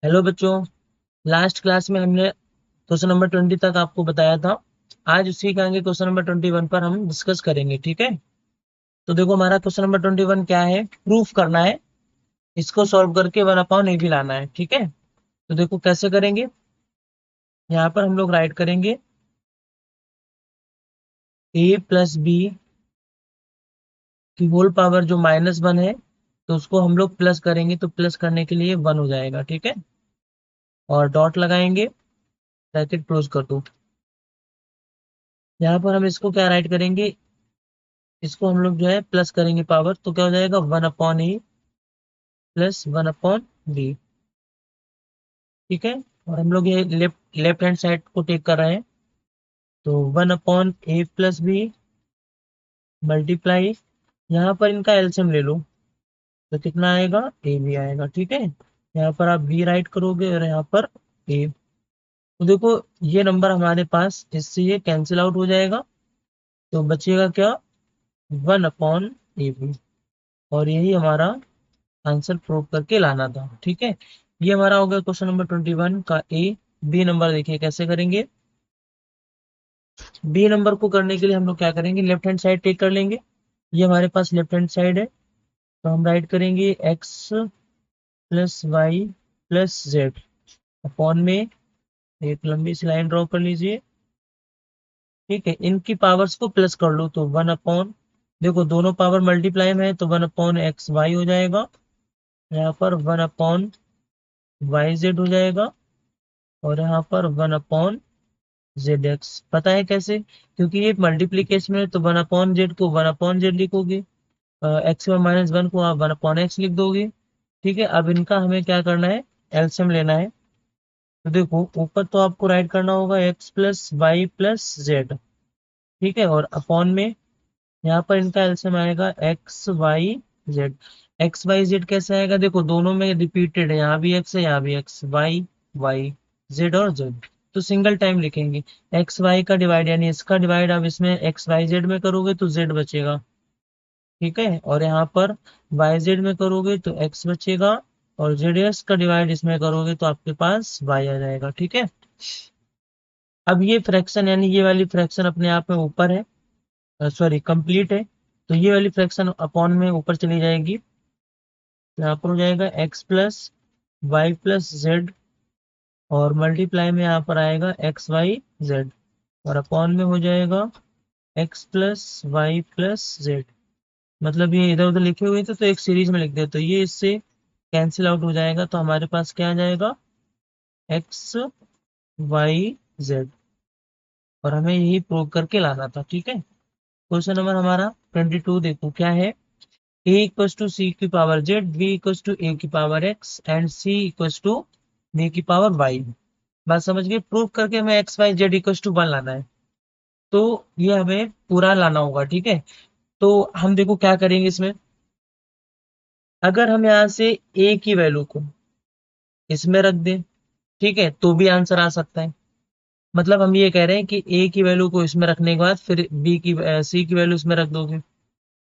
Hello बच्चों। Last class में हमने क्वेश्चन नंबर 20 तक आपको बताया था। आज उसी के आगे क्वेश्चन नंबर 21 पर हम डिस्कस करेंगे, ठीक है। तो देखो, हमारा क्वेश्चन नंबर 21 क्या है, प्रूफ करना है। इसको सॉल्व करके 1/a भी लाना है, ठीक है। तो देखो कैसे करेंगे। यहाँ पर हम लोग राइट करेंगे a प्लस बी की होल पावर जो -1 है, तो उसको हम लोग प्लस करेंगे, तो प्लस करने के लिए 1 हो जाएगा, ठीक है। और डॉट लगाएंगे, ब्रैकेट क्लोज कर दो। यहाँ पर हम इसको क्या राइट करेंगे, इसको हम लोग जो है प्लस करेंगे पावर, तो क्या हो जाएगा 1/a प्लस 1/b, ठीक है। और हम लोग ये लेफ्ट लेफ्ट हैंड साइड को टेक कर रहे हैं, तो 1/a प्लस बी मल्टीप्लाई, यहाँ पर इनका एलसीएम ले लो, तो कितना आएगा, a भी आएगा, ठीक है। यहाँ पर आप b राइट करोगे और यहाँ पर a। तो देखो, ये नंबर हमारे पास, इससे ये कैंसिल आउट हो जाएगा, तो बचेगा क्या, 1/ab। और यही हमारा आंसर प्रूव करके लाना था, ठीक है। ये हमारा हो गया क्वेश्चन नंबर 21 का ए। बी नंबर देखिए कैसे करेंगे। बी नंबर को करने के लिए हम लोग क्या करेंगे, लेफ्ट हैंड साइड टेक कर लेंगे। ये हमारे पास लेफ्ट हैंड साइड है, तो हम राइट करेंगे x plus y plus z upon में एक लंबी सी लाइन ड्रॉ कर लीजिए, ठीक है। इनकी पावर्स को प्लस कर लो, तो 1/, देखो दोनों पावर मल्टीप्लाई में है, तो 1/एक्स वाई हो जाएगा। यहाँ पर 1/वाई जेड हो जाएगा, और यहाँ पर 1/जेड एक्स। पता है कैसे, क्योंकि ये मल्टीप्लीकेशन है, तो 1/जेड को 1/जेड लिखोगे, एक्स में -1 को आप 1/एक्स लिख दोगे, ठीक है। अब इनका हमें क्या करना है, एलसीएम लेना है। तो देखो, ऊपर तो आपको राइट करना होगा x plus y plus z, ठीक है। और अपॉन में यहाँ पर इनका एलसीएम आएगा x y z. X y z कैसे आएगा, देखो दोनों में रिपीटेड है, यहाँ भी एक्स है, यहाँ भी एक्स, वाई वाई, जेड और जेड, तो सिंगल टाइम लिखेंगे। एक्स वाई का डिवाइड यानी इसका डिवाइड आप इसमें एक्स वाई जेड में करोगे तो जेड बचेगा, ठीक है। और यहाँ पर वाई जेड में करोगे तो एक्स बचेगा, और जेड एक्स का डिवाइड इसमें करोगे तो आपके पास वाई आ जाएगा, ठीक है। अब ये फ्रैक्शन यानी ये वाली फ्रैक्शन अपने आप में ऊपर है, सॉरी कंप्लीट है, तो ये वाली फ्रैक्शन अपॉन में ऊपर चली जाएगी, तो यहाँ पर हो जाएगा x plus y plus z, और मल्टीप्लाई में यहाँ पर आएगा एक्स वाई जेड, और अपॉन में हो जाएगा x plus y plus z. मतलब ये इधर उधर लिखे हुए थे तो एक सीरीज में लिख दे, तो ये इससे कैंसिल आउट हो जाएगा, तो हमारे पास क्या आ जाएगा, एक्स वाई जेड। और हमें यही प्रूव करके लाना था, ठीक है। क्वेश्चन नंबर हमारा 22 देखो क्या है। a इक्वल्स टू सी की power z, b equals to a की power x and c equals to b की पावर y। बात समझ गए, प्रूव करके हमें x y z equals to 1 लाना है, तो ये हमें पूरा लाना होगा, ठीक है। तो हम देखो क्या करेंगे इसमें, अगर हम यहाँ से a की वैल्यू को इसमें रख दें, ठीक है, तो भी आंसर आ सकता है। मतलब हम ये कह रहे हैं कि a की वैल्यू को इसमें रखने के बाद फिर c की वैल्यू इसमें रख दोगे,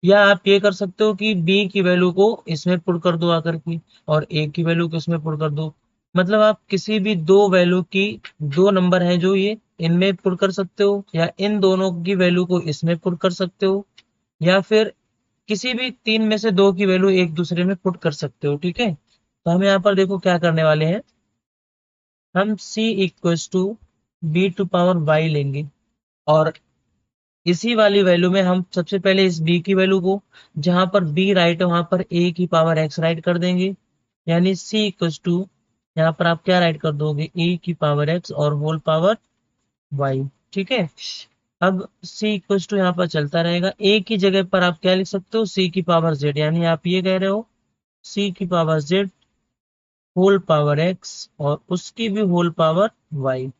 या आप ये कर सकते हो कि b की वैल्यू को इसमें पुट कर दो आकर के, और a की वैल्यू को इसमें पुट कर दो। मतलब आप किसी भी दो वैल्यू की, दो नंबर है जो ये इनमें पुट कर सकते हो, या इन दोनों की वैल्यू को इसमें पुट कर सकते हो, या फिर किसी भी तीन में से दो की वैल्यू एक दूसरे में पुट कर सकते हो, ठीक है। तो हम यहाँ पर देखो क्या करने वाले हैं, हम c equals to b to power y लेंगे, और इसी वाली वैल्यू में हम सबसे पहले इस b की वैल्यू को, जहां पर b राइट है वहां पर a की पावर x राइट कर देंगे, यानी c इक्वल्स टू, यहाँ पर आप क्या राइट कर दोगे, a की पावर x और होल पावर y, ठीक है। अब c इक्वल्स टू यहाँ पर चलता रहेगा, a की जगह पर आप क्या लिख सकते हो, c की पावर z, यानी आप ये कह रहे हो c की power z whole power x और उसकी भी होल पावर y।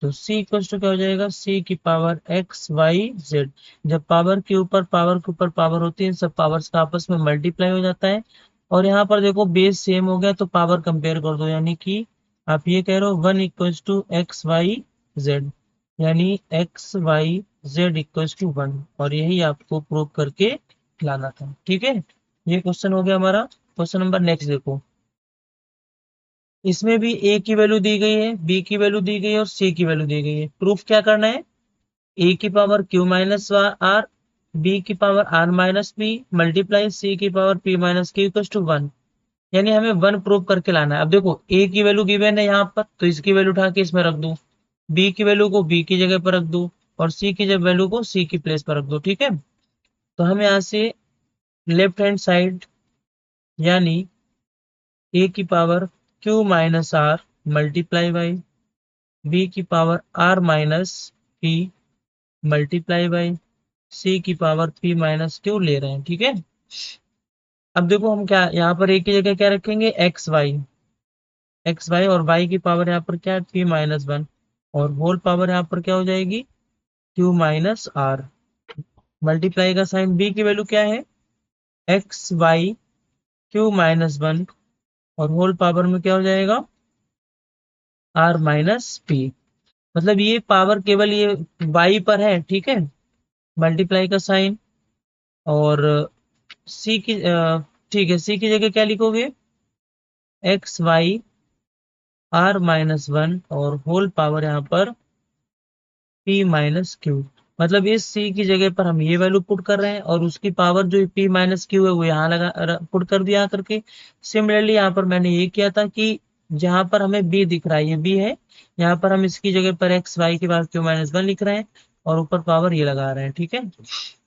तो c इक्वल्स टू क्या हो जाएगा, c की पावर x y z। जब पावर के ऊपर पावर होती है, इन सब पावर्स का आपस में मल्टीप्लाई हो जाता है, और यहाँ पर देखो बेस सेम हो गया तो पावर कंपेयर कर दो, यानी कि आप ये कह रहे हो 1 equals to x y z, यानी x y z equals to 1, और यही आपको प्रूव करके लाना था, ठीक है। ये क्वेश्चन हो गया हमारा। क्वेश्चन नंबर नेक्स्ट देखो। इसमें भी ए की वैल्यू दी गई है, बी की वैल्यू दी गई है और सी की वैल्यू दी गई है। प्रूफ क्या करना है, ए की power q minus r, b की power r minus b multiply c की power p minus q equals to 1। यानी हमें 1 प्रूव करके लाना है। अब देखो ए की वैल्यू गिवन है यहाँ पर, तो इसकी वैल्यू उठा के इसमें रख दूं, बी की वैल्यू को बी की जगह पर रख दूं और सी की जब वैल्यू को सी की प्लेस पर रख दो। ठीक है, तो हम यहाँ से लेफ्ट हैंड साइड यानी ए की power q minus r multiply by b की power r minus p multiply by c की पावर पी माइनस क्यू ले रहे हैं। ठीक है, अब देखो हम क्या यहाँ पर ए की जगह क्या रखेंगे, एक्स वाई और वाई की पावर यहाँ पर क्या है, पी माइनस 1 और होल पावर यहाँ पर क्या हो जाएगी, क्यू माइनस आर मल्टीप्लाई का साइन, बी की वैल्यू क्या है, एक्स वाई क्यू माइनस 1 और होल पावर में क्या हो जाएगा, आर माइनस पी। मतलब ये पावर केवल ये वाई पर है। ठीक है, मल्टीप्लाई का साइन और सी की ठीक है, सी की जगह क्या लिखोगे, एक्स वाई आर माइनस 1 और होल पावर यहाँ पर पी माइनस क्यू। मतलब इस सी की जगह पर हम ये वैल्यू पुट कर रहे हैं और उसकी पावर जो पी माइनस क्यू है वो यहाँ लगा पुट कर दिया करके। सिमिलरली यहाँ पर मैंने ये किया था कि जहां पर हमें बी दिख रहा है, ये बी है, यहाँ पर हम इसकी जगह पर एक्स वाई के बाद क्यू माइनस 1 लिख रहे हैं और ऊपर पावर ये लगा रहे हैं। ठीक है,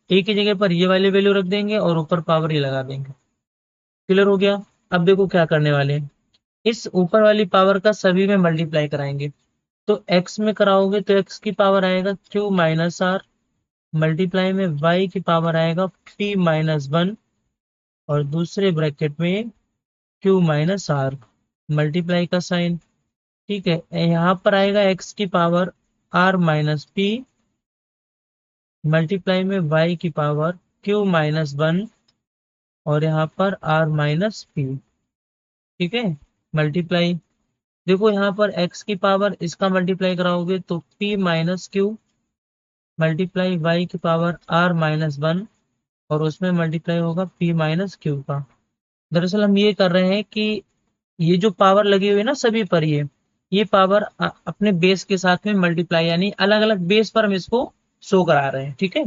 ए की जगह पर ये वाली वैल्यू रख देंगे और ऊपर पावर ये लगा देंगे। क्लियर हो गया। अब देखो क्या करने वाले हैं, इस ऊपर वाली पावर का सभी में मल्टीप्लाई कराएंगे। तो x में कराओगे तो x की पावर आएगा q माइनस आर मल्टीप्लाई में y की पावर आएगा p माइनस 1 और दूसरे ब्रैकेट में q माइनस आर मल्टीप्लाई का साइन। ठीक है, यहाँ पर आएगा x की power r minus p multiply में y की पावर q माइनस 1 और यहाँ पर r माइनस पी। ठीक है, मल्टीप्लाई, देखो यहाँ पर x की पावर इसका मल्टीप्लाई कराओगे तो p minus Q multiply y की पावर r माइनस 1 और उसमें मल्टीप्लाई होगा p माइनस क्यू का। दरअसल हम ये कर रहे हैं कि ये जो पावर लगी हुई है ना सभी पर, ये पावर अपने बेस के साथ में मल्टीप्लाई यानी अलग अलग बेस पर हम इसको शो करा रहे हैं। ठीक है,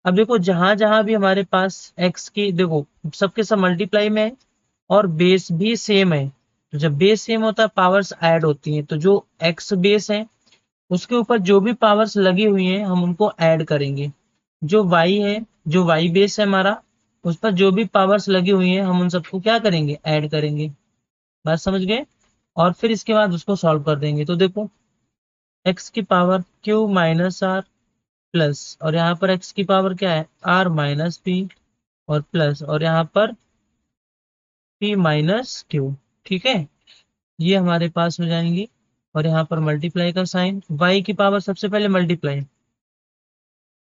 अब देखो जहां जहां भी हमारे पास x की, देखो सबके सब मल्टीप्लाई में है और बेस भी सेम है। तो जब बेस सेम होता है पावर्स ऐड होती हैं, तो जो x बेस है उसके ऊपर जो भी पावर्स लगी हुई हैं हम उनको ऐड करेंगे। जो y है, जो y बेस है हमारा, उस पर जो भी पावर्स लगी हुई हैं हम उन सबको क्या करेंगे, ऐड करेंगे। बात समझ गए, और फिर इसके बाद उसको सॉल्व कर देंगे। तो देखो x की power q minus r plus और यहाँ पर x की पावर क्या है, r माइनस पी और प्लस और यहाँ पर p माइनस क्यू। ठीक है, ये हमारे पास हो जाएंगी और यहाँ पर मल्टीप्लाई का साइन, y की पावर सबसे पहले मल्टीप्लाई,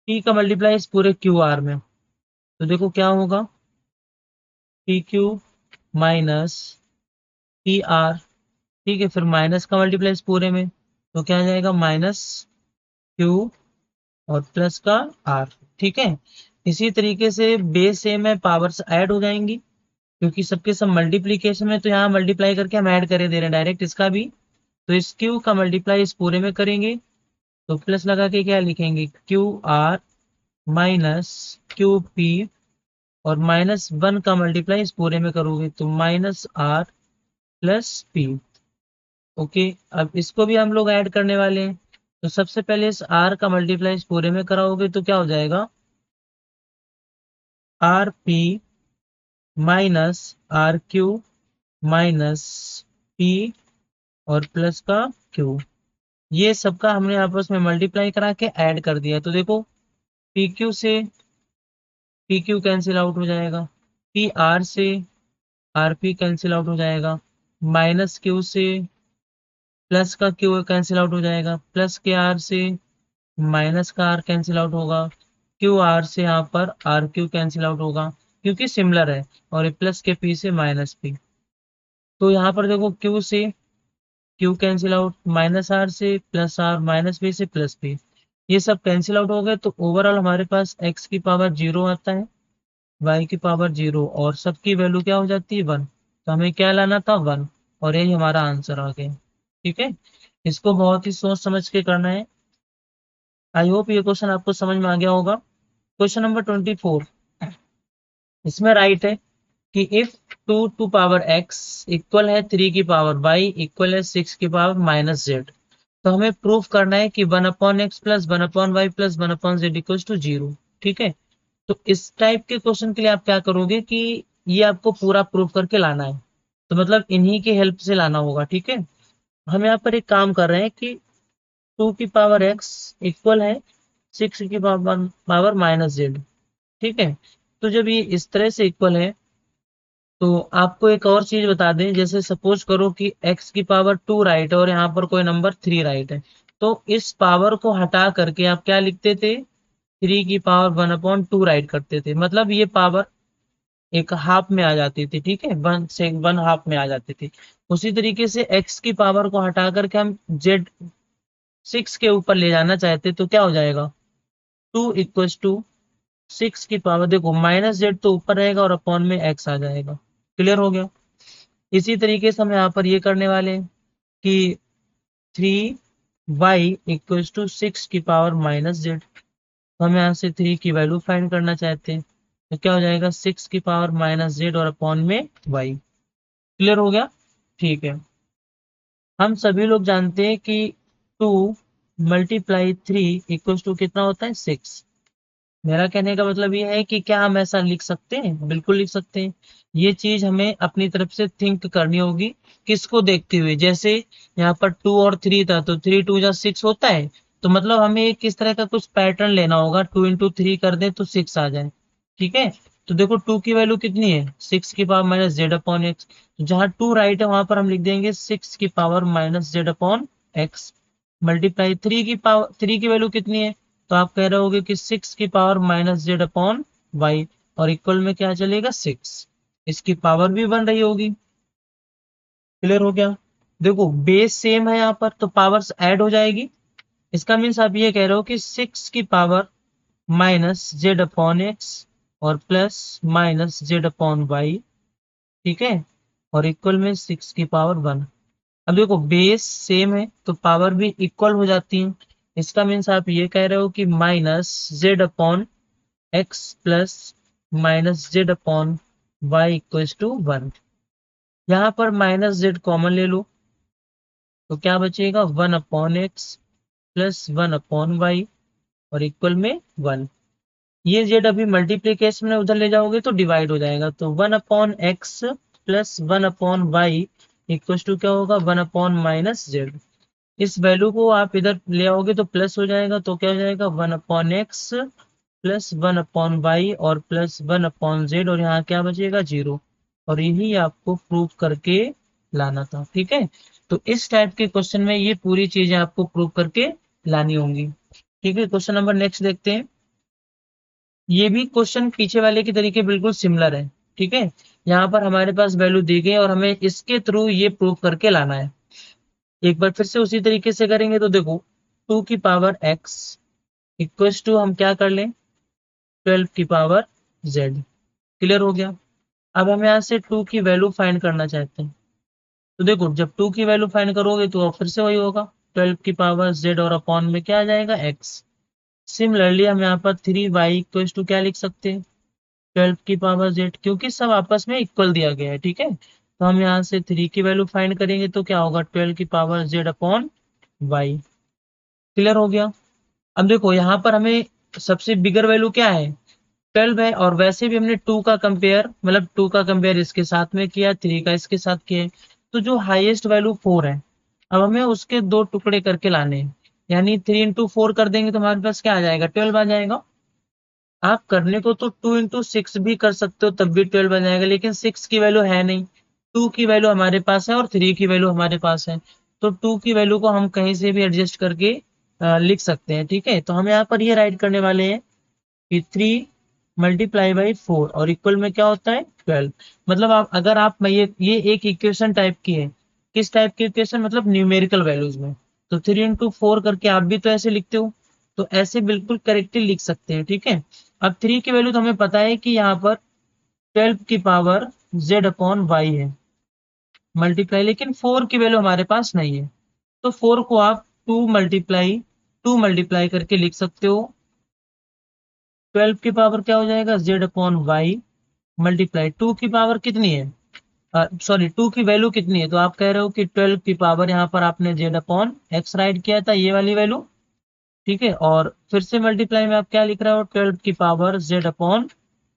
p का मल्टीप्लाई इस पूरे क्यू आर में, तो देखो क्या होगा, P Q minus P R. ठीक है, फिर माइनस का मल्टीप्लाई इस पूरे में, तो क्या आ जाएगा, माइनस क्यू और प्लस का आर। ठीक है, इसी तरीके से बेस सेम है, पावर्स ऐड हो जाएंगी क्योंकि सबके सब मल्टीप्लीकेशन में, तो यहाँ मल्टीप्लाई करके हम ऐड करे दे रहे हैं डायरेक्ट इसका भी। तो इस क्यू का मल्टीप्लाई इस पूरे में करेंगे तो प्लस लगा के क्या लिखेंगे, q r minus q p और माइनस 1 का मल्टीप्लाई इस पूरे में करोगे तो minus r plus p. Okay, अब इसको भी हम लोग ऐड करने वाले हैं। तो सबसे पहले इस आर का मल्टीप्लाई इस पूरे में कराओगे तो क्या हो जाएगा, r p minus r q minus p और प्लस का क्यू। ये सबका हमने आपस में मल्टीप्लाई करा के ऐड कर दिया। तो देखो पी क्यू से पी क्यू कैंसिल आउट हो जाएगा, पी आर से आर पी कैंसिल आउट हो जाएगा, माइनस क्यू से प्लस का क्यू कैंसिल आउट हो जाएगा, प्लस के आर से माइनस का आर कैंसिल आउट होगा, क्यू आर से यहाँ पर आर क्यू कैंसिल आउट होगा क्योंकि सिमिलर है, और प्लस के पी से माइनस पी। तो यहाँ पर देखो क्यू से q cancel out, minus r से प्लस आर, माइनस पी से प्लस पी, ये सब कैंसिल आउट हो गए। तो ओवरऑल हमारे पास x की पावर 0 आता है, y की पावर 0 और सबकी वैल्यू क्या हो जाती है 1। तो हमें क्या लाना था 1। और यही हमारा आंसर आ गया। ठीक है, इसको बहुत ही सोच समझ के करना है। आई होप ये क्वेश्चन आपको समझ में आ गया होगा। क्वेश्चन नंबर 24, इसमें राइट है कि if 2 to power x equal है 3 की पावर y इक्वल है 6 की पावर माइनस z, तो हमें प्रूफ करना है कि 1/x plus 1/y plus 1/z equal to 0। ठीक है, तो इस टाइप के क्वेश्चन के लिए आप क्या करोगे कि ये आपको पूरा प्रूफ करके लाना है, तो मतलब इन्हीं की हेल्प से लाना होगा। ठीक है, हम यहाँ पर एक काम कर रहे हैं कि 2 की पावर x इक्वल है 6 की पावर माइनस जेड। ठीक है, तो जब ये इस तरह से इक्वल है तो आपको एक और चीज बता दें, जैसे सपोज करो कि x की पावर 2 राइट है और यहाँ पर कोई नंबर 3 राइट है, तो इस पावर को हटा करके आप क्या लिखते थे, 3 की पावर 1/2 राइट करते थे, मतलब ये पावर एक हाफ में आ जाती थी। ठीक है, 1 में आ जाती थी। उसी तरीके से x की पावर को हटा करके हम z 6 के ऊपर ले जाना चाहते तो क्या हो जाएगा, 2 इक्वल्स टू 6 की पावर, देखो माइनस जेड तो ऊपर रहेगा और अपॉन में x आ जाएगा। क्लियर हो गया। इसी तरीके से हम यहाँ पर ये करने वाले हैं कि 3y इक्वल्स टू 6 की पावर माइनस जेड, तो हम यहाँ से 3 की वैल्यू फाइंड करना चाहते हैं, तो क्या हो जाएगा 6 की पावर माइनस जेड और अपॉन में y। क्लियर हो गया। ठीक है, हम सभी लोग जानते हैं कि 2 मल्टीप्लाई 3 इक्वल्स टू कितना होता है, 6। मेरा कहने का मतलब ये है कि क्या हम ऐसा लिख सकते हैं, बिल्कुल लिख सकते हैं। ये चीज हमें अपनी तरफ से थिंक करनी होगी, किसको देखते हुए, जैसे यहाँ पर 2 और 3 था तो 3 2 जा 6 होता है, तो मतलब हमें एक किस तरह का कुछ पैटर्न लेना होगा, 2 इंटू 3 कर दे तो 6 आ जाए। ठीक है, तो देखो 2 की वैल्यू कितनी है, 6 की power minus z upon x, तो जहाँ 2 राइट है वहां पर हम लिख देंगे 6 की power minus z upon x, multiply 3 की वैल्यू कितनी है, तो आप कह रहे होगे कि 6 की power minus z upon y, और इक्वल में क्या चलेगा 6, इसकी पावर भी बन रही होगी। क्लियर हो गया। देखो बेस सेम है यहाँ पर तो पावर्स ऐड हो जाएगी, इसका मीन्स आप ये कह रहे हो कि 6 की power minus z upon x और plus minus z upon y. ठीक है, और इक्वल में 6 की पावर 1। अब देखो बेस सेम है तो पावर भी इक्वल हो जाती है, इसका मीन्स आप ये कह रहे हो कि minus z upon x plus minus z upon y equals to 1। यहाँ पर माइनस जेड कॉमन ले लो तो क्या बचेगा, 1/x प्लस 1/y और इक्वल में 1। ये जेड अभी मल्टीप्लीकेशन में उधर ले जाओगे तो डिवाइड हो जाएगा, तो 1/x plus 1/y equal to क्या होगा, 1/-जेड। इस वैल्यू को आप इधर ले आओगे तो प्लस हो जाएगा, तो क्या हो जाएगा 1/x प्लस 1/y और प्लस 1/z, और यहाँ क्या बचेगा 0। और यही आपको प्रूव करके लाना था। ठीक है, तो इस टाइप के क्वेश्चन में ये पूरी चीजें आपको प्रूव करके लानी होंगी। ठीक है, क्वेश्चन नंबर नेक्स्ट देखते हैं। ये भी क्वेश्चन पीछे वाले के तरीके बिल्कुल सिमिलर है। ठीक है, यहाँ पर हमारे पास वैल्यू दी गई और हमें इसके थ्रू ये प्रूव करके लाना है। एक बार फिर से उसी तरीके से करेंगे, तो देखो 2 की पावर x इक्वल्स टू हम क्या कर लें, 12 की पावर z। क्लियर हो गया। अब हम यहाँ से 2 की वैल्यू फाइंड करना चाहते हैं, तो देखो जब 2 की वैल्यू फाइंड करोगे तो फिर से वही होगा, 12 की पावर z और अपॉन में क्या आ जाएगा x। सिमिलरली हम यहाँ पर 3y इक्वल्स टू क्या लिख सकते हैं, 12 की पावर z, क्योंकि सब आपस में इक्वल दिया गया है। ठीक है, तो हम यहाँ से 3 की वैल्यू फाइंड करेंगे तो क्या होगा, 12 की power z upon y। Clear हो गया। अब देखो यहाँ पर हमें सबसे बिगर वैल्यू क्या है, 12 है, और वैसे भी हमने 2 का कंपेयर, मतलब 2 का कंपेयर इसके साथ में किया, 3 का इसके साथ किया, तो जो हाईएस्ट वैल्यू 4 है, अब हमें उसके 2 टुकड़े करके लाने हैं, यानी 3 इंटू 4 कर देंगे तो हमारे पास क्या आ जाएगा, 12 आ जाएगा। आप करने को तो 2 इंटू 6 भी कर सकते हो तब भी 12 आ जाएगा, लेकिन 6 की वैल्यू है नहीं, 2 की वैल्यू हमारे पास है और 3 की वैल्यू हमारे पास है, तो 2 की वैल्यू को हम कहीं से भी एडजस्ट करके लिख सकते हैं। ठीक है, तो हम यहाँ पर ये राइट करने वाले हैं कि 3 मल्टीप्लाई बाई 4 और इक्वल में क्या होता है 12। मतलब आप अगर आप ये एक इक्वेशन टाइप की है, किस टाइप की इक्वेशन, मतलब न्यूमेरिकल वैल्यूज में, तो 3 इंटू 4 करके आप भी तो ऐसे लिखते हो, तो ऐसे बिल्कुल करेक्टली लिख सकते हैं। ठीक है, अब 3 की वैल्यू तो हमें पता है कि यहाँ पर 12 की पावर z अपॉन वाई है। मल्टीप्लाई, लेकिन 4 की वैल्यू हमारे पास नहीं है, तो 4 को आप 2 मल्टीप्लाई करके लिख सकते हो। 12 की पावर क्या हो जाएगा, जेड अपॉन वाई मल्टीप्लाई 2 की पावर कितनी है, सॉरी 2 की वैल्यू कितनी है, तो आप कह रहे हो कि 12 की पावर यहाँ पर आपने जेड अपॉन एक्स राइट किया था, ये वाली वैल्यू, ठीक है। और फिर से मल्टीप्लाई में आप क्या लिख रहे हो, 12 की पावर जेड अपॉन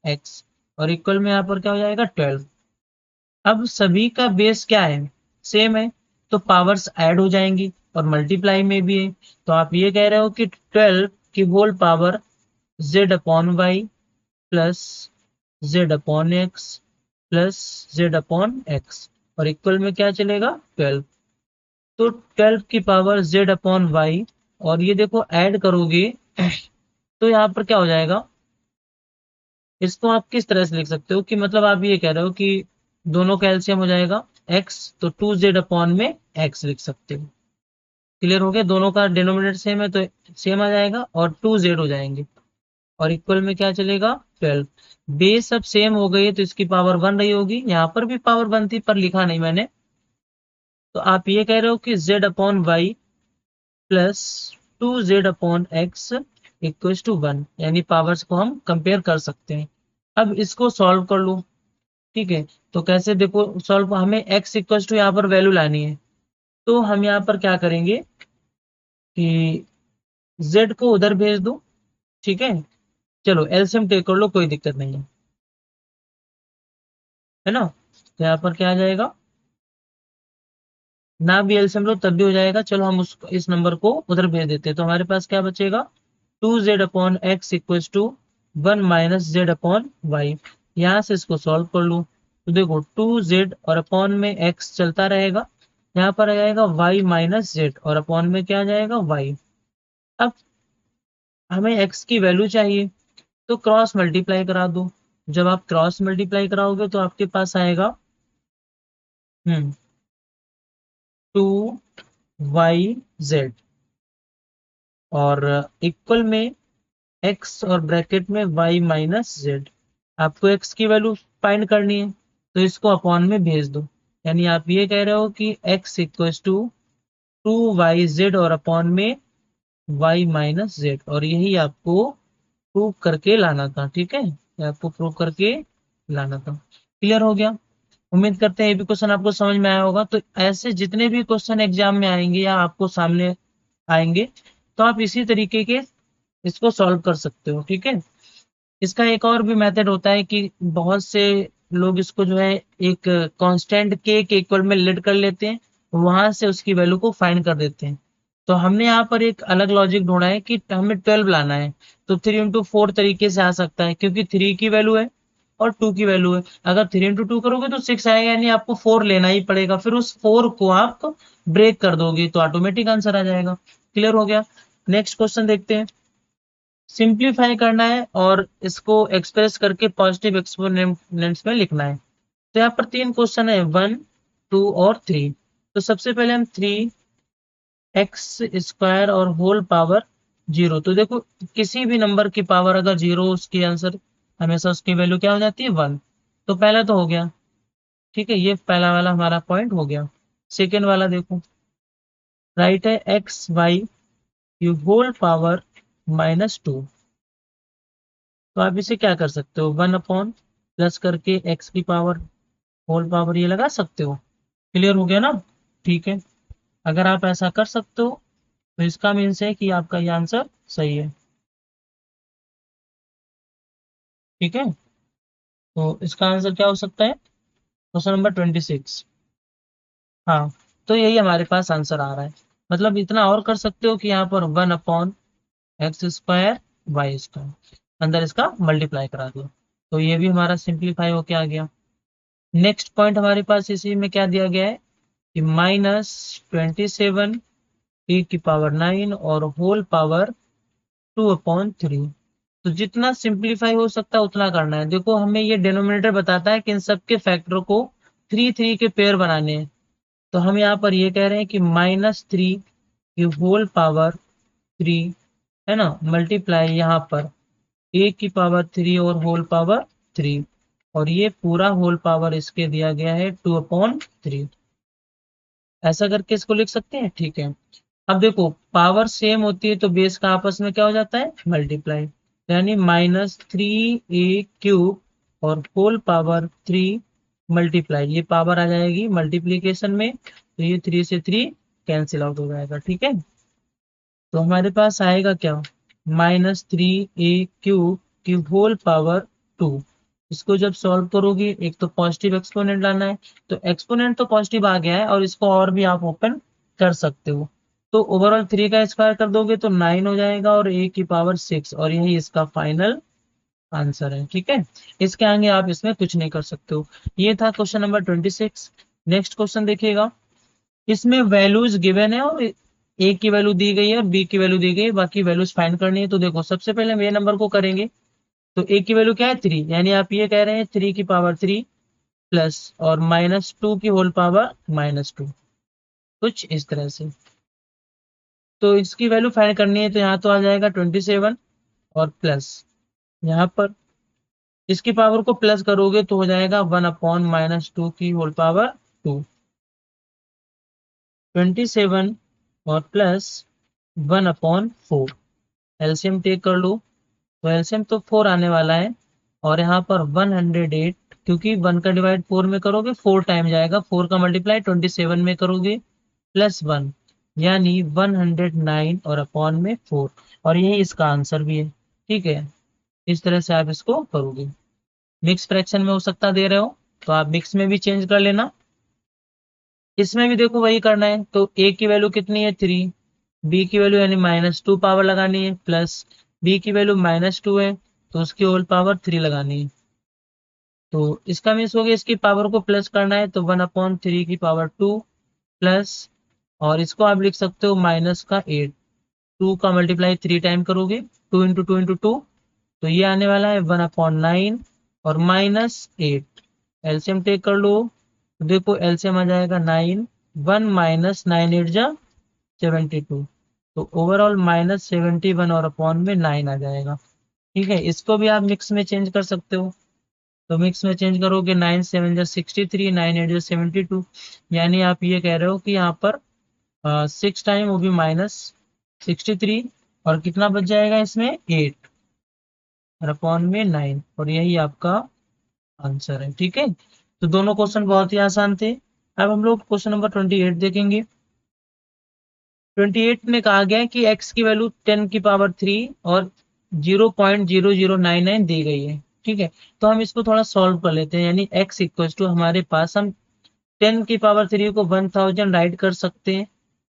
एक्स, और इक्वल में यहाँ पर क्या हो जाएगा 12। अब सभी का बेस क्या है, सेम है, तो पावर्स ऐड हो जाएंगी और मल्टीप्लाई में भी है, तो आप ये कह रहे हो कि 12 की whole power z upon y plus z upon x plus z upon x, और इक्वल में क्या चलेगा 12। तो 12 की पावर जेड अपॉन वाई, और ये देखो ऐड करोगे तो यहाँ पर क्या हो जाएगा, इसको आप किस तरह से लिख सकते हो कि मतलब आप ये कह रहे हो कि दोनों का एलसीएम हो जाएगा x, तो 2z अपॉन में x लिख सकते हो। क्लियर हो गया, दोनों का डिनोमिनेटर सेम है तो सेम आ जाएगा और 2z हो जाएंगे, और इक्वल में क्या चलेगा 12। बेस अब सेम हो गई है तो इसकी पावर 1 रही होगी, यहाँ पर भी पावर 1 थी पर लिखा नहीं मैंने, तो आप ये कह रहे हो कि z upon y plus 2z upon x equal to 1, यानी पावर्स को हम कंपेयर कर सकते हैं। अब इसको सॉल्व कर लो, ठीक है। तो कैसे, देखो सॉल्व, हमें x इक्वल टू यहाँ पर वैल्यू लानी है, तो हम यहाँ पर क्या करेंगे कि z को उधर भेज दो, ठीक है। चलो एलसीएम टेक कर लो, कोई दिक्कत नहीं है ना। तो यहाँ पर क्या आ जाएगा, ना भी एलसीएम लो तब भी हो जाएगा, चलो हम इस नंबर को उधर भेज देते हैं, तो हमारे पास क्या बचेगा 2z upon x equal to 1 minus z upon y. यहाँ से इसको सॉल्व कर लूँ, तो देखो 2z और अपॉन में x चलता रहेगा, यहाँ पर आ जाएगा y माइनस जेड और अपॉन में क्या आ जाएगा y। अब हमें x की वैल्यू चाहिए, तो क्रॉस मल्टीप्लाई करा दो, जब आप क्रॉस मल्टीप्लाई कराओगे तो आपके पास आएगा 2yz, और इक्वल में x और ब्रैकेट में y माइनस जेड। आपको x की वैल्यू फाइंड करनी है तो इसको अपॉन में भेज दो, यानी आप ये कह रहे हो कि x इक्वल टू 2yz और अपॉन में y माइनस जेड, और यही आपको प्रूव करके लाना था, ठीक है, ये आपको प्रूव करके लाना था। क्लियर हो गया, उम्मीद करते हैं ये भी क्वेश्चन आपको समझ में आया होगा। तो ऐसे जितने भी क्वेश्चन एग्जाम में आएंगे या आपको सामने आएंगे, तो आप इसी तरीके के इसको सॉल्व कर सकते हो, ठीक है। इसका एक और भी मेथड होता है कि बहुत से लोग इसको जो है एक कांस्टेंट के इक्वल में लेट कर लेते हैं, वहां से उसकी वैल्यू को फाइंड कर देते हैं। तो हमने यहाँ पर एक अलग लॉजिक ढूंढा है कि हमें 12 लाना है, तो 3 into 4 तरीके से आ सकता है, क्योंकि 3 की वैल्यू है और 2 की वैल्यू है। अगर 3 into 2 करोगे तो 6 आएगा, यानी आपको 4 लेना ही पड़ेगा, फिर उस 4 को आप ब्रेक कर दोगे तो ऑटोमेटिक आंसर आ जाएगा। क्लियर हो गया, नेक्स्ट क्वेश्चन देखते हैं। सिंप्लीफाई करना है और इसको एक्सप्रेस करके पॉजिटिव एक्सपोनेंट्स में लिखना है। तो यहाँ पर 3 क्वेश्चन है, 1, 2 और 3। तो सबसे पहले हम 3x² और होल पावर 0, तो देखो किसी भी नंबर की पावर अगर 0 उसकी आंसर हमेशा उसकी वैल्यू क्या हो जाती है 1। तो पहला तो हो गया, ठीक है, ये पहला वाला हमारा पॉइंट हो गया। सेकेंड वाला देखो, राइट है xy की होल पावर -2, तो आप इसे क्या कर सकते हो 1 अपॉन प्लस करके x की पावर होल पावर ये लगा सकते हो। क्लियर हो गया ना, ठीक है। अगर आप ऐसा कर सकते हो तो इसका मीन्स है कि आपका ये आंसर सही है, ठीक है। तो इसका आंसर क्या हो सकता है, क्वेश्चन नंबर 26। हाँ, तो यही हमारे पास आंसर आ रहा है। मतलब इतना और कर सकते हो कि यहाँ पर 1 अपॉन x² y², अंदर इसका मल्टीप्लाई करा दो, तो ये भी हमारा सिंप्लीफाई होके आ गया। नेक्स्ट पॉइंट हमारे पास इसी में क्या दिया गया है कि -27 e की पावर 9 और होल पावर 2/3। तो जितना सिंप्लीफाई हो सकता है उतना करना है। देखो हमें ये डिनोमिनेटर बताता है कि इन सबके फैक्टर को 3 के पेयर बनाने हैं, तो हम यहाँ पर ये कह रहे हैं कि -3 की होल पावर 3, है ना, मल्टीप्लाई यहाँ पर a की पावर 3 और होल पावर 3, और ये पूरा होल पावर इसके दिया गया है 2/3। ऐसा करके इसको लिख सकते हैं, ठीक है। अब देखो पावर सेम होती है तो बेस का आपस में क्या हो जाता है, मल्टीप्लाई, यानी -3a³ और होल पावर 3 मल्टीप्लाई, ये पावर आ जाएगी मल्टीप्लीकेशन में, तो ये 3 से 3 कैंसिल आउट हो जाएगा, ठीक है। तो हमारे पास आएगा क्या, -3a³ की होल पावर 2। इसको जब सॉल्व करोगे, एक तो पॉजिटिव एक्सपोनेंट लाना है, तो एक्सपोनेंट तो पॉजिटिव आ गया है और इसको और भी आप ओपन कर सकते हो। तो ओवरऑल 3 का स्क्वायर कर दोगे तो 9 हो जाएगा और a की पावर 6, और यही इसका फाइनल आंसर है, ठीक है। इसके आगे आप इसमें कुछ नहीं कर सकते हो। ये था क्वेश्चन नंबर 26। नेक्स्ट क्वेश्चन देखिएगा। इसमें वैल्यूज गिवन है और ए की वैल्यू दी गई है और बी की वैल्यू दी गई है, बाकी वैल्यूज फाइंड करनी है। तो देखो सबसे पहले हम ए नंबर को करेंगे। तो ए की वैल्यू क्या है, 3, यानी आप ये कह रहे हैं 3 की पावर 3 प्लस और -2 की होल पावर -2, कुछ इस तरह से। तो इसकी वैल्यू फाइंड करनी है, तो यहाँ तो आ जाएगा 27 और प्लस यहाँ पर इसकी पावर को प्लस करोगे तो हो जाएगा 1/-2 की होल पावर 2, 27 और प्लस 1/4। एलसीएम टेक कर लो, तो एलसीएम तो 4 आने वाला है, और यहाँ पर 108, क्योंकि 1 का डिवाइड 4 में करोगे 4 टाइम जाएगा, 4 का मल्टीप्लाई 27 में करोगे प्लस 1, यानी 109 और अपॉन में 4, और यही इसका आंसर भी है, ठीक है। इस तरह से आप इसको करोगे। मिक्स फ्रैक्शन में हो सकता दे रहे हो तो आप मिक्स में भी चेंज कर लेना। इसमें भी देखो वही करना है, तो ए की वैल्यू कितनी है, 3, बी की वैल्यू यानी -2 पावर लगानी है, प्लस बी की वैल्यू -2 है तो उसकी होल पावर 3 लगानी है। तो इसका मीन्स हो गया इसकी पावर को प्लस करना है, तो 1/3 की पावर 2 प्लस, और इसको आप लिख सकते हो माइनस का 8, 2 का मल्टीप्लाई 3 टाइम करोगे, 2 इंटू 2 इंटू 2, तो ये आने वाला है 1/9 और -8। एलसीएम टेक कर लो, तो देखो एलसीएम आ जाएगा 9, 1 - 9 8 जा 72, तो ओवरऑल -71 और अपॉन में 9 आ जाएगा, ठीक है। इसको भी आप मिक्स में चेंज कर सकते हो, तो मिक्स में चेंज करोगे 9 7 जा 63, 9 8 जा 72, यानी आप ये कह रहे हो कि यहाँ पर 6 टाइम वो भी -63, और कितना बच जाएगा इसमें 8 और अपॉन में 9, और यही आपका आंसर है, ठीक है। तो दोनों क्वेश्चन बहुत ही आसान थे। अब हम लोग क्वेश्चन नंबर 28 देखेंगे। 28 में कहा गया है कि x की वैल्यू 10 की पावर 3 और 0.0099 दी गई है, ठीक है। तो हम इसको थोड़ा सॉल्व कर लेते हैं, यानी x इक्वल टू हमारे पास हम 10 की पावर 3 को 1000 राइट कर सकते हैं,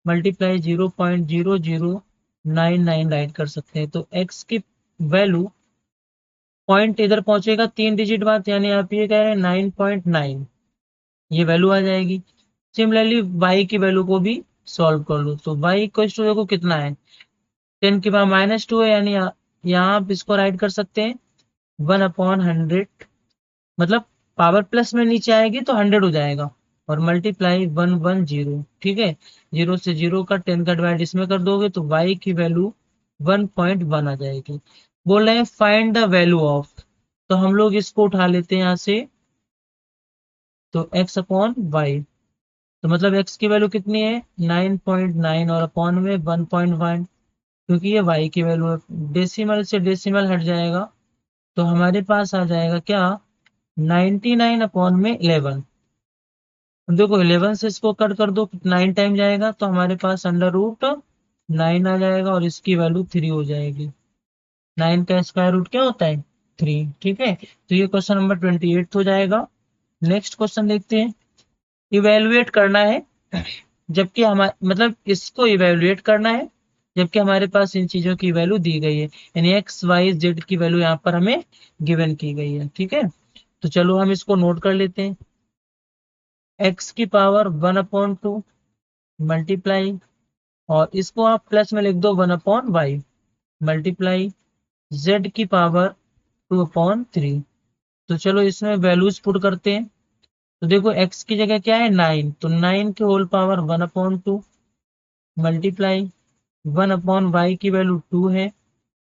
मल्टीप्लाई 0.0099 राइट कर सकते हैं। तो x की वैल्यू पॉइंट इधर पहुंचेगा 3 डिजिट बाद, यानी आप ये कह रहे हैं 9.9, ये वैल्यू आ जाएगी। सिमिलरली y की वैल्यू को भी सॉल्व कर लो, तो y इक्वल टू देखो कितना है, 10 की पावर -2 है, यानी यहाँ आप इसको राइट कर सकते हैं 1/100, मतलब पावर प्लस में नीचे आएगी तो 100 हो जाएगा, और मल्टीप्लाई 110, ठीक है। 0 से 0 का 10 का डिवाइड इसमें कर दोगे तो y की वैल्यू 1.1 आ जाएगी। बोल रहे हैं फाइंड द वैल्यू ऑफ, तो हम लोग इसको उठा लेते हैं यहाँ से, तो x/y, तो मतलब x की वैल्यू कितनी है 9.9 और अपॉन में 1.1, क्योंकि ये y की वैल्यू है, डेसिमल से डेसिमल हट जाएगा, तो हमारे पास आ जाएगा क्या 99/11। देखो 11 से इसको कट कर दो, 9 टाइम जाएगा तो हमारे पास √9 आ जाएगा, और इसकी वैल्यू 3 हो जाएगी। 9 का स्क्वायर रूट क्या होता है, 3, ठीक है। तो ये क्वेश्चन नंबर 28 हो जाएगा। नेक्स्ट क्वेश्चन देखते हैं। इवेलुएट करना है, जबकि हमारे मतलब इसको इवेलुएट करना है जबकि हमारे पास इन चीजों की वैल्यू दी गई है, यानी एक्स वाई जेड की वैल्यू यहाँ पर हमें गिवन की गई है, ठीक है। तो चलो हम इसको नोट कर लेते हैं। एक्स की पावर 1/2 मल्टीप्लाई, और इसको आप प्लस में लिख दो 1/y मल्टीप्लाई जेड की पावर 2/3। तो चलो इसमें वैल्यूज पुट करते हैं। तो देखो x की जगह क्या है 9, तो 9 की होल पावर 1/2 मल्टीप्लाई 1/y की वैल्यू 2 है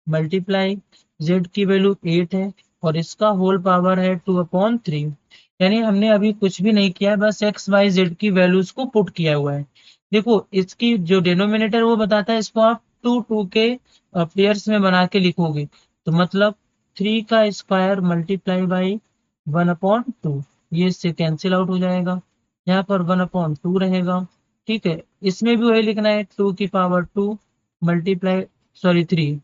मल्टीप्लाई z की वैल्यू 8 है, और इसका होल पावर है 2/3, यानी हमने अभी कुछ भी नहीं किया, बस एक्स वाई जेड की वैल्यूज को पुट किया हुआ है। देखो इसकी जो डिनोमिनेटर वो बताता है, इसको आप टू टू के पेयर्स में बना के लिखोगे, तो मतलब 3 का स्क्वायर मल्टीप्लाई बाई 1/2, ये इससे कैंसिल आउट हो जाएगा। यहाँ पर 1/2 रहेगा। ठीक है, इसमें भी वही लिखना है, 2 की पावर 2 मल्टीप्लाई, सॉरी 3,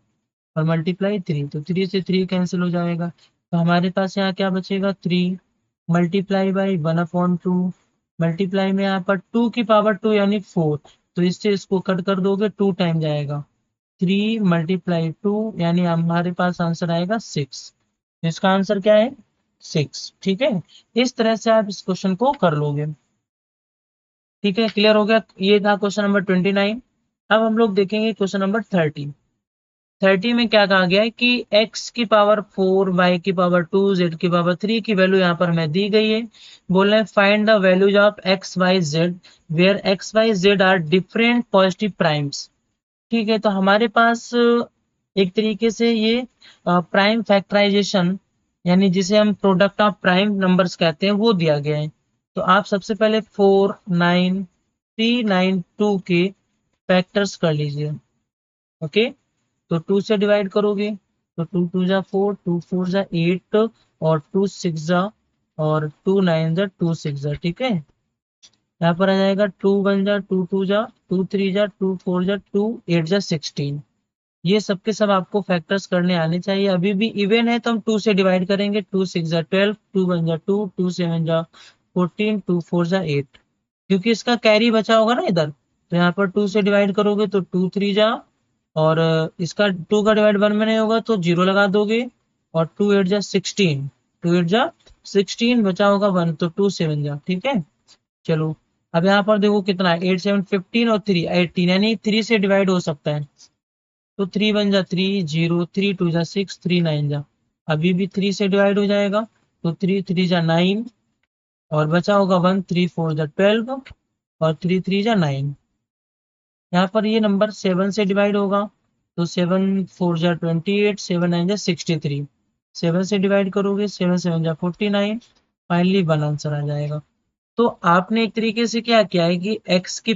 और मल्टीप्लाई 3, तो 3 से 3 कैंसिल हो जाएगा। तो हमारे पास यहाँ क्या बचेगा, 3 मल्टीप्लाई बाई 1/2, मल्टीप्लाई में यहाँ पर 2 की पावर 2 यानी 4, तो इससे इसको कट कर दोगे, 2 टाइम जाएगा, 3 × 2 यानी हमारे पास आंसर आएगा 6। इसका आंसर क्या है, 6। ठीक है, इस तरह से आप इस क्वेश्चन को कर लोगे। ठीक है, क्लियर हो गया। ये था क्वेश्चन नंबर 29। अब हम लोग देखेंगे क्वेश्चन नंबर 30 में क्या कहा गया है कि x⁴, y⁴, z⁴ की वैल्यू यहाँ पर हमें दी गई है। बोल रहे हैं find the values of x, y, z where x, y, z are different positive primes. ठीक है, तो हमारे पास एक तरीके से ये प्राइम फैक्टराइजेशन, यानी जिसे हम प्रोडक्ट ऑफ प्राइम नंबर्स कहते हैं, वो दिया गया है। तो आप सबसे पहले 4, 9, 3, 9, 2 के फैक्टर्स कर लीजिए। ओके, तो 2 से डिवाइड करोगे तो 2 2 जा 4, 2 4 जा 8, और 2 6 जा, और 2 9 जा 2 6 जा। ठीक है, यहाँ पर आ जाएगा 2 1 जा 2 2 जा 2 3 जा 2 4 जा 2 8 जा 16। ये सब के सब आपको फैक्टर्स करने आने चाहिए। अभी भी इवन है तो हम 2 से डिवाइड करेंगे, 2 6 जा 12, 2 1 जा 2, 2 7 जा 14, 2 4 जा 8, क्योंकि इसका कैरी बचा होगा ना इधर, तो यहाँ पर 2 से डिवाइड करोगे तो 2 3 जा, और इसका 2 का डिवाइड 1 में नहीं होगा तो 0 लगा दोगे, और 2 8 जा 16, 2 8 जा 16, बचा होगा 1, तो 2 7 जा। ठीक है, चलो अब यहाँ पर देखो कितना है, 8 7 15 और 3 18, यानी 3 से डिवाइड हो सकता है, तो 3 1 जा 3 0, 3 2 जा 6, 3 9 जा, अभी भी 3 से डिवाइड हो जाएगा, तो 3 3 जा 9, और बचा होगा 1, 3 4 जा 12, और 3 3 जा 9। यहाँ पर ये नंबर 7 से डिवाइड होगा, तो 7 4 जा 28, 7 9 जा 63, 7 से डिवाइड करोगे 7 7 जा 49, फाइनली 1 आंसर आ जाएगा। तो आपने एक तरीके से क्या किया है कि x⁴,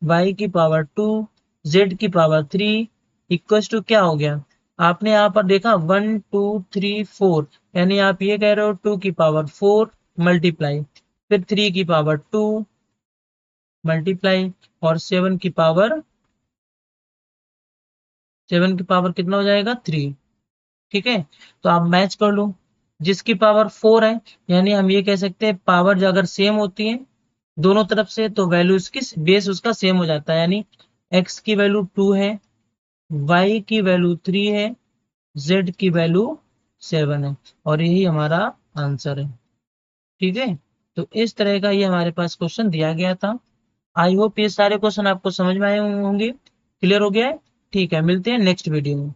y⁴, z⁴ equal to क्या हो गया, आपने यहाँ पर देखा 1 2 3 4, यानी आप ये कह रहे हो 2⁴ मल्टीप्लाई, फिर 3⁴ मल्टीप्लाई, और 7 की पावर कितना हो जाएगा, 3। ठीक है, तो आप मैच कर लो, जिसकी पावर 4 है, यानी हम ये कह सकते हैं पावर जो अगर सेम होती है दोनों तरफ से, तो वैल्यू उसकी बेस उसका सेम हो जाता है, यानी x की वैल्यू 2 है, y की वैल्यू 3 है, z की वैल्यू 7 है, और यही हमारा आंसर है। ठीक है, तो इस तरह का ये हमारे पास क्वेश्चन दिया गया था। आई होप ये सारे क्वेश्चन आपको समझ में आए होंगे, क्लियर हो गया है। ठीक है, मिलते हैं नेक्स्ट वीडियो में।